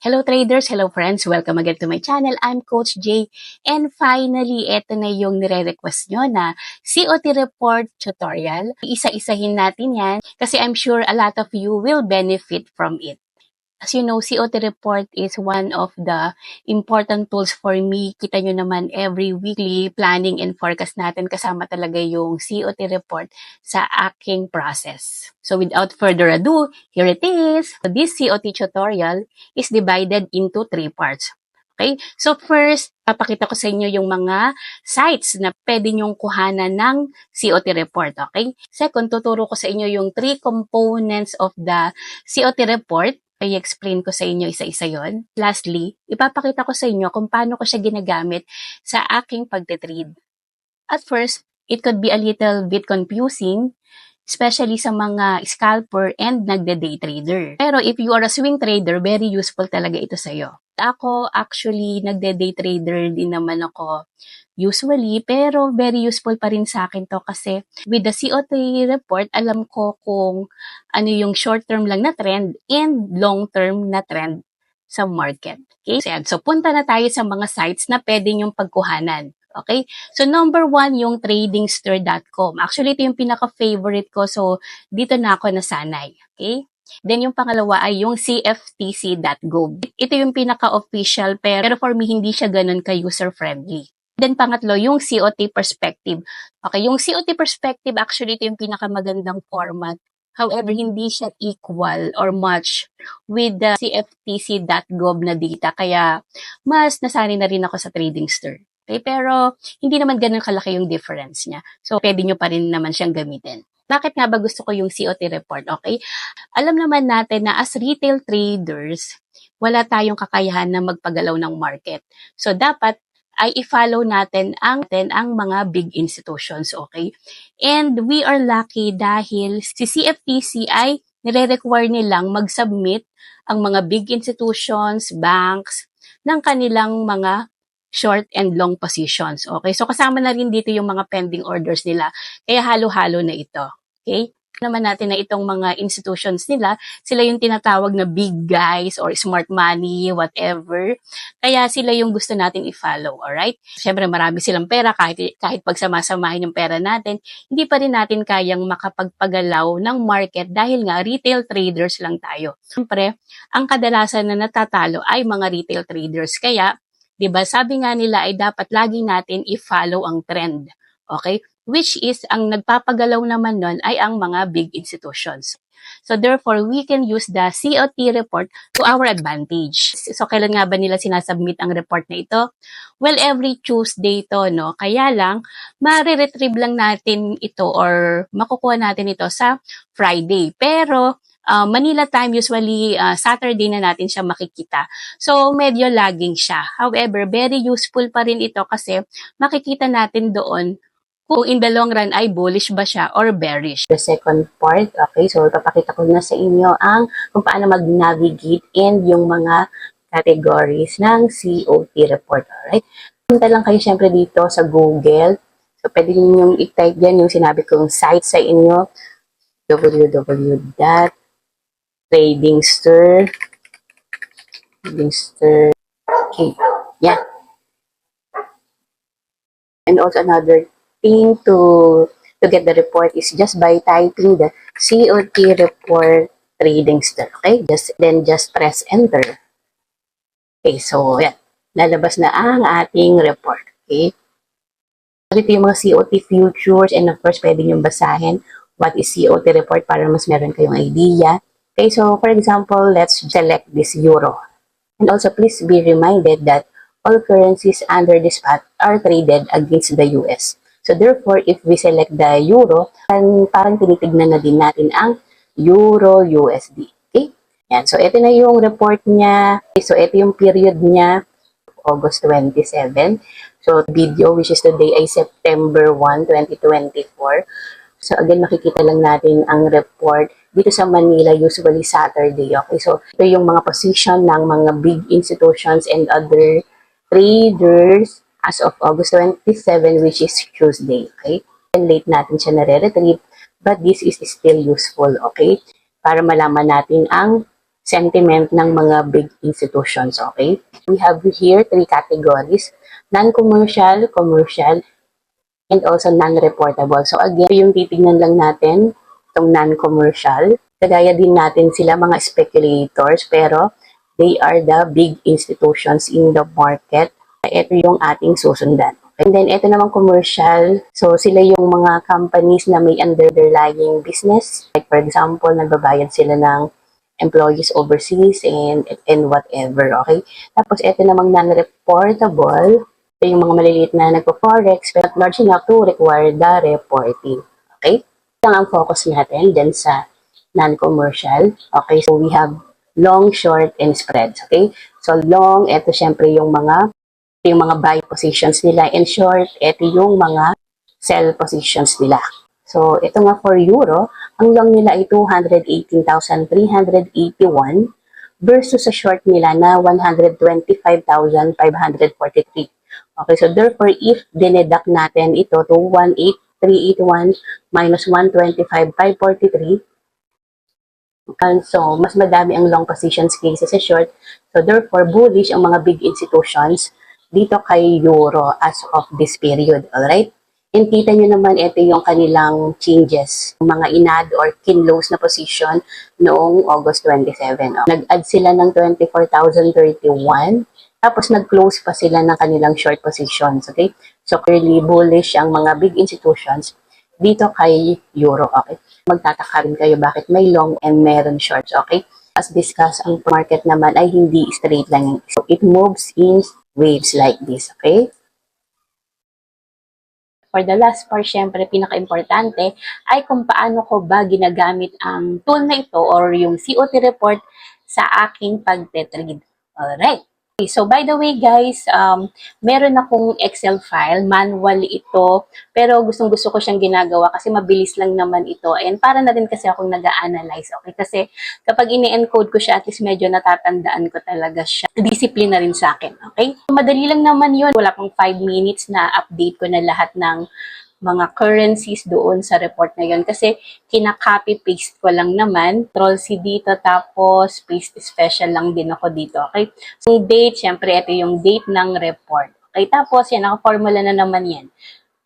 Hello traders, hello friends, welcome again to my channel. I'm Coach Jay and finally, eto na yung nire-request nyo na COT report tutorial. Isa-isahin natin yan kasi I'm sure a lot of you will benefit from it. As you know, COT report is one of the important tools for me. Kita nyo naman every weekly planning and forecast natin kasama talaga yung COT report sa aking process. So without further ado, here it is. So this COT tutorial is divided into 3 parts. Okay? So first, papakita ko sa inyo yung mga sites na pwede nyong kuhanan ng COT report. Okay? Second, tuturo ko sa inyo yung 3 components of the COT report. I-explain ko sa inyo isa-isa yon. Lastly, ipapakita ko sa inyo kung paano ko siya ginagamit sa aking pagte-trade. At first, it could be a little bit confusing, especially sa mga scalper and nagde-day trader. Pero if you are a swing trader, very useful talaga ito sa iyo. Ako, actually, nagde-day trader din naman ako usually, pero very useful pa rin sa akin to kasi with the COT report, alam ko kung ano yung short-term lang na trend and long-term na trend sa market. Okay? So, punta na tayo sa mga sites na pwede yung pagkuhanan. Okay? So, number 1, yung tradingster.com. Actually, ito yung pinaka-favorite ko. So, dito na ako nasanay. Okay? Then, yung pangalawa ay yung cftc.gov. Ito yung pinaka-official, pero for me, hindi siya ganun ka-user-friendly. Then, pangatlo, yung COT perspective. Okay, yung COT perspective, actually, ito yung pinakamagandang format. However, hindi siya equal or match with the cftc.gov na data. Kaya, mas nasanay na rin ako sa TradingStir. Okay, pero, hindi naman ganun kalaki yung difference niya. So, pwede nyo pa rin naman siyang gamitin. Bakit nga ba gusto ko yung COT report? Okay, alam naman natin na as retail traders, wala tayong kakayahan na magpagalaw ng market. So, dapat ay i-follow natin ang mga big institutions, okay? And we are lucky dahil si CFTC ay nire-require nilang mag-submit ang mga big institutions, banks, ng kanilang mga short and long positions, okay? So kasama na rin dito yung mga pending orders nila, kaya halo-halo na ito, okay? Naman natin na itong mga institutions nila, sila yung tinatawag na big guys or smart money, whatever. Kaya sila yung gusto natin i-follow, alright? Siyempre marami silang pera, kahit pagsama-samahin yung pera natin, hindi pa rin natin kayang makapagpagalaw ng market dahil nga retail traders lang tayo. Siyempre, ang kadalasan na natatalo ay mga retail traders. Kaya, diba, sabi nga nila ay dapat lagi natin i-follow ang trend. Okay? Which is, ang nagpapagalaw naman nun ay ang mga big institutions. So therefore, we can use the COT report to our advantage. So kailan nga ba nila sinasubmit ang report na ito? Well, every Tuesday to, no? Kaya lang, ma-retrieve lang natin ito or makukuha natin ito sa Friday. Pero, Manila time, usually Saturday na natin siya makikita. So, medyo lagging siya. However, very useful pa rin ito kasi makikita natin doon kung in the long run ay bullish ba siya or bearish. The second part, okay, so papakita ko na sa inyo ang kung paano mag-navigate and yung mga categories ng COT report, alright? Punta lang kayo syempre dito sa Google. So, pwede nyo i-type dyan yung sinabi kong site sa inyo, www.tradingster. Okay, yeah. And also another thing to get the report is just by typing the COT report TradingStir. Okay, just press enter. Okay, so yan, lalabas na ang ating report. Okay, ito yung mga COT futures and of course pwede nyo basahin what is COT report para mas meron kayong idea. Okay, so for example, let's select this euro. And also please be reminded that all currencies under this path are traded against the US. So therefore, if we select the euro, parang tinitignan na din natin ang euro USD. Okay? Yan. So ito na yung report niya. Okay, so ito yung period niya, August 27. So video, which is today ay September 1, 2024. So again, makikita lang natin ang report dito sa Manila, usually Saturday. Okay? So ito yung mga position ng mga big institutions and other traders as of August 27, which is Tuesday, okay? And late natin siya nare-retrieve, but this is still useful, okay? Para malaman natin ang sentiment ng mga big institutions, okay? We have here three categories: non-commercial, commercial, and also non-reportable. So again, yung titignan lang natin, itong non-commercial. Kagaya din natin sila mga speculators, pero they are the big institutions in the market. Ito yung ating susundan. And then, ito naman commercial. So, sila yung mga companies na may underlying business. Like, for example, nagbabayad sila ng employees overseas and whatever, okay? Tapos, ito namang non-reportable. Ito yung mga maliliit na nagpo-forex, but large enough to require the reporting. Okay? Ito ang focus natin dyan sa non-commercial. Okay, so we have long, short, and spreads. Okay? So, long, ito syempre yung mga buy positions nila. And short, ito yung mga sell positions nila. So, ito nga for euro, ang long nila ay 218,381 versus sa short nila na 125,543. Okay, so therefore, if dineduct natin ito to 18,381 minus 125,543, and so, mas madami ang long positions kaysa sa short. So, therefore, bullish ang mga big institutions dito kay euro as of this period. Alright? And kita nyo naman, ito yung kanilang changes. Mga inad or kinlose na position noong August 27. Nag-add sila ng 24,031. Tapos, nag-close pa sila ng kanilang short positions. Okay? So, clearly bullish ang mga big institutions dito kay euro. Okay? Magtataka rin kayo bakit may long and meron shorts. Okay? As discussed, ang market naman ay hindi straight lang. So, it moves in waves like this. Okay? For the last part, syempre, pinaka-importante ay kung paano ko ba ginagamit ang tool na ito or yung COT report sa aking pagte-trade. Alright. Okay, so by the way guys, meron akong Excel file, manual ito, pero gustong-gusto ko siyang ginagawa kasi mabilis lang naman ito and para na rin kasi akong nag-a-analyze, okay? Kasi kapag ini-encode ko siya, at least medyo natatandaan ko talaga siya. Discipline na rin sa akin, okay? Madali lang naman yun, wala pang 5 minutes na update ko na lahat ng mga currencies doon sa report na yun. Kasi kinaka-copy-paste ko lang naman. Control-C dito, tapos paste special lang din ako dito. Okay? So, yung date, syempre, ito yung date ng report. Okay? Tapos, yan, naka-formula na naman yan.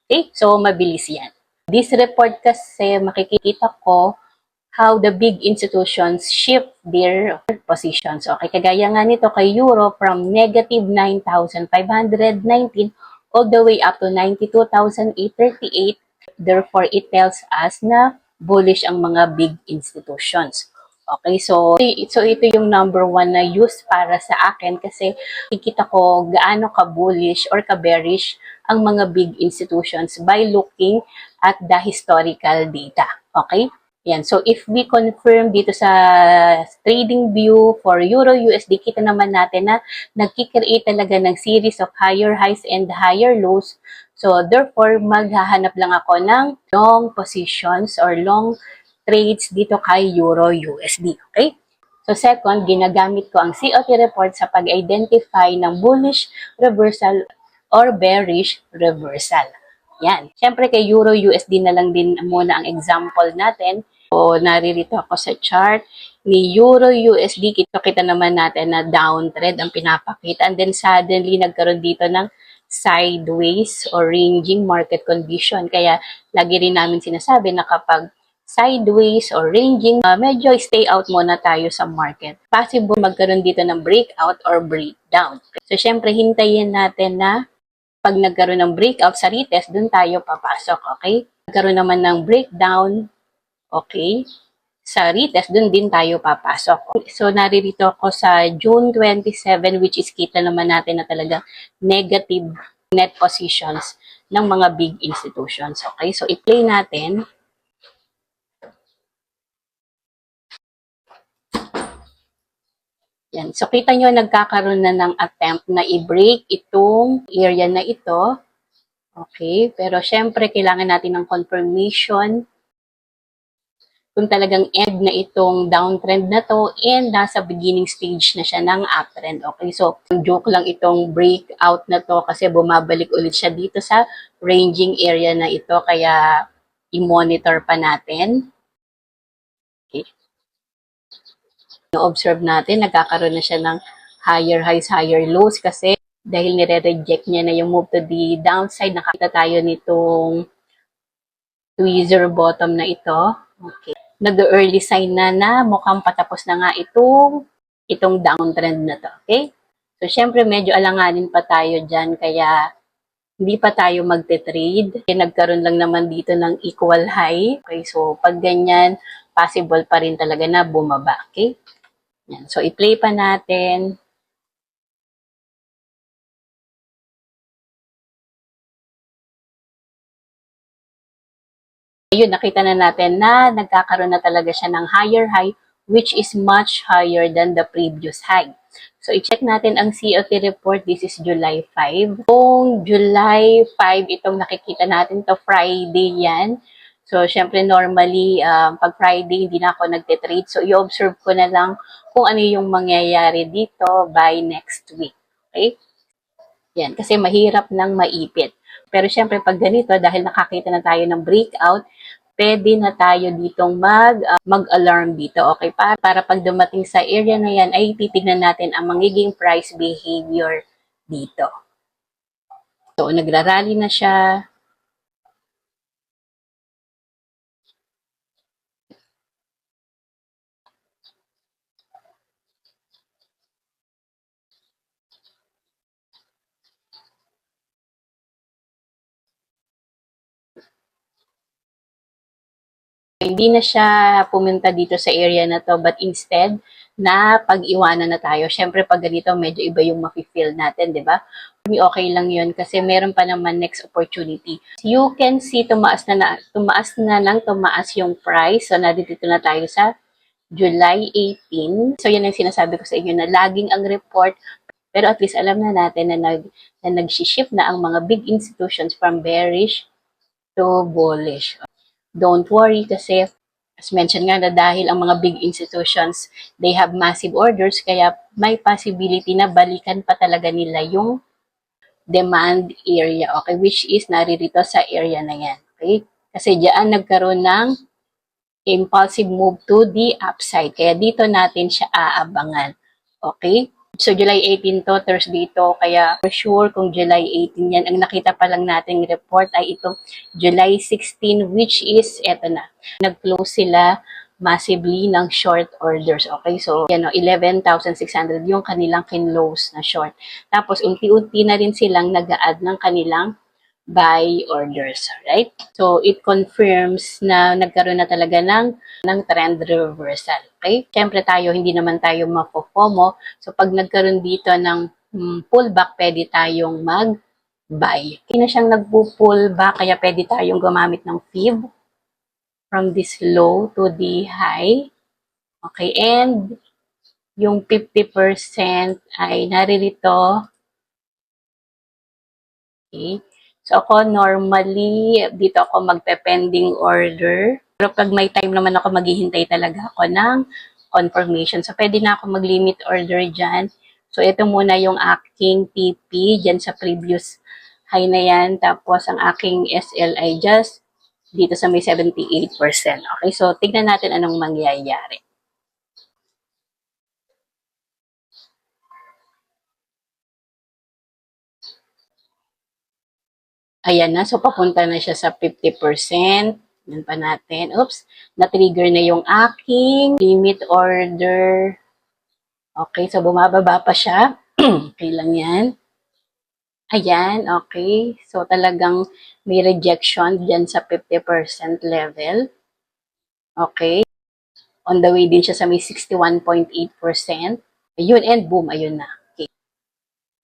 Okay? So, mabilis yan. This report kasi, makikita ko how the big institutions shift their positions. Okay, kagaya nga nito kay Euro from negative 9,519 all the way up to 92,838. Therefore, it tells us na bullish ang mga big institutions. Okay, so ito yung number one na use para sa akin kasi kikita ko gaano ka-bullish or ka-bearish ang mga big institutions by looking at the historical data. Okay? Yan. So, if we confirm dito sa trading view for Euro USD, kita naman natin na nagkikreate talaga ng series of higher highs and higher lows. So, therefore, maghahanap lang ako ng long positions or long trades dito kay Euro USD. Okay? So, second, ginagamit ko ang COT report sa pag-identify ng bullish reversal or bearish reversal. Yan. Siyempre, kay Euro USD na lang din muna ang example natin. So, naririto ako sa chart ni Euro USD. Kita naman natin na downtrend ang pinapakita. And then, suddenly, nagkaroon dito ng sideways or ranging market condition. Kaya, lagi rin namin sinasabi na kapag sideways or ranging, medyo stay out muna tayo sa market. Possible magkaroon dito ng breakout or breakdown. So, syempre, hintayin natin na pag nagkaroon ng breakout sa retest, dun tayo papasok, okay? Nagkaroon naman ng breakdown, okay? Sa retest, dun din tayo papasok. So, naririto ako sa June 27, which is kita naman natin na talaga negative net positions ng mga big institutions, okay? So, i-play natin. Yan. So, kita nyo, nagkakaroon na ng attempt na i-break itong area na ito. Okay, pero syempre, kailangan natin ng confirmation kung talagang end na itong downtrend na to and nasa beginning stage na siya ng uptrend. Okay, so joke lang itong breakout na to kasi bumabalik ulit siya dito sa ranging area na ito, kaya i-monitor pa natin. Okay. observe natin, nagkakaroon na siya ng higher highs, higher lows kasi dahil nire-reject niya na yung move to the downside, nakakita tayo nitong tweezer bottom na ito. Okay. Nag-early sign na mukhang patapos na nga itong downtrend na to. Okay? So, syempre, medyo alanganin pa tayo dyan, kaya hindi pa tayo magte-trade. Nagkaroon lang naman dito ng equal high. Okay, so pag ganyan, possible pa rin talaga na bumaba. Okay? Yan. So, i-play pa natin. Ayun, nakita na natin na nagkakaroon na talaga siya ng higher high, which is much higher than the previous high. So, i-check natin ang COT report. This is July 5. Kung July 5, itong nakikita natin to Friday yan. So, syempre, normally, pag Friday, hindi na ako nagte-trade. So, i-observe ko na lang kung ano yung mangyayari dito by next week. Okay? Yan, kasi mahirap nang maipit. Pero syempre, pag ganito, dahil nakakita na tayo ng breakout, pwede na tayo ditong mag-alarm dito. Okay? Para pag dumating sa area na yan, ay titignan natin ang magiging price behavior dito. So, nagrarally na siya. Hindi na siya pumunta dito sa area na to, but instead, na pag-iwanan na tayo. Syempre, pag ganito, medyo iba yung mafe-feel natin, di ba? Okay lang yun kasi meron pa naman next opportunity. You can see, tumaas na yung price. So, nandito na tayo sa July 18. So, yan ang sinasabi ko sa inyo na laging ang report. Pero at least alam na natin na nag-shift na ang mga big institutions from bearish to bullish. Don't worry kasi as mentioned nga na dahil ang mga big institutions, they have massive orders, kaya may possibility na balikan pa talaga nila yung demand area, okay, which is naririto sa area na yan, okay? Kasi diyan nagkaroon ng impulsive move to the upside, kaya dito natin siya aabangan, okay? So, July 18 to, Thursday to, kaya for sure kung July 18 yan, ang nakita pa lang nating report ay itong July 16, which is, eto na, nag-close sila massively ng short orders, okay? So, yan o, 11,600 yung kanilang kinlose na short. Tapos, unti-unti na rin silang nag-a-add ng kanilang buy orders, right? So, it confirms na nagkaroon na talaga ng trend reversal, okay? Siyempre tayo, hindi naman tayo mafo-FOMO. So, pag nagkaroon dito ng pullback, pwede tayong mag-buy. Hindi na siyang nagpo-pullback, kaya pwede tayong gumamit ng fib from this low to the high. Okay, and yung 50% ay naririto. Okay. So, ako normally, dito ako magpe-pending order. Pero pag may time naman ako, maghihintay talaga ako ng confirmation. So, pwede na ako mag-limit order dyan. So, ito muna yung aking TP dyan sa previous high na yan. Tapos, ang aking SL ay just dito sa may 78%. Okay, so tignan natin anong mangyayari. Ayan na, so papunta na siya sa 50%. Yan pa natin. Oops, na-trigger na yung aking limit order. Okay, so bumababa pa siya. Okay lang yan. Ayan, okay. So talagang may rejection dyan sa 50% level. Okay. On the way din siya sa may 61.8%. Ayun, and boom, ayun na. Okay.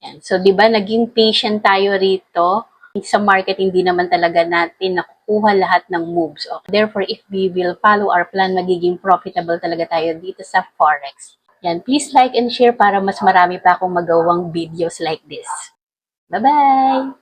Yan. So, di ba, naging patient tayo rito. Sa market, hindi naman talaga natin nakukuha lahat ng moves. Okay? Therefore, if we will follow our plan, magiging profitable talaga tayo dito sa Forex. Yan. Please like and share para mas marami pa akong magawang videos like this. Bye-bye!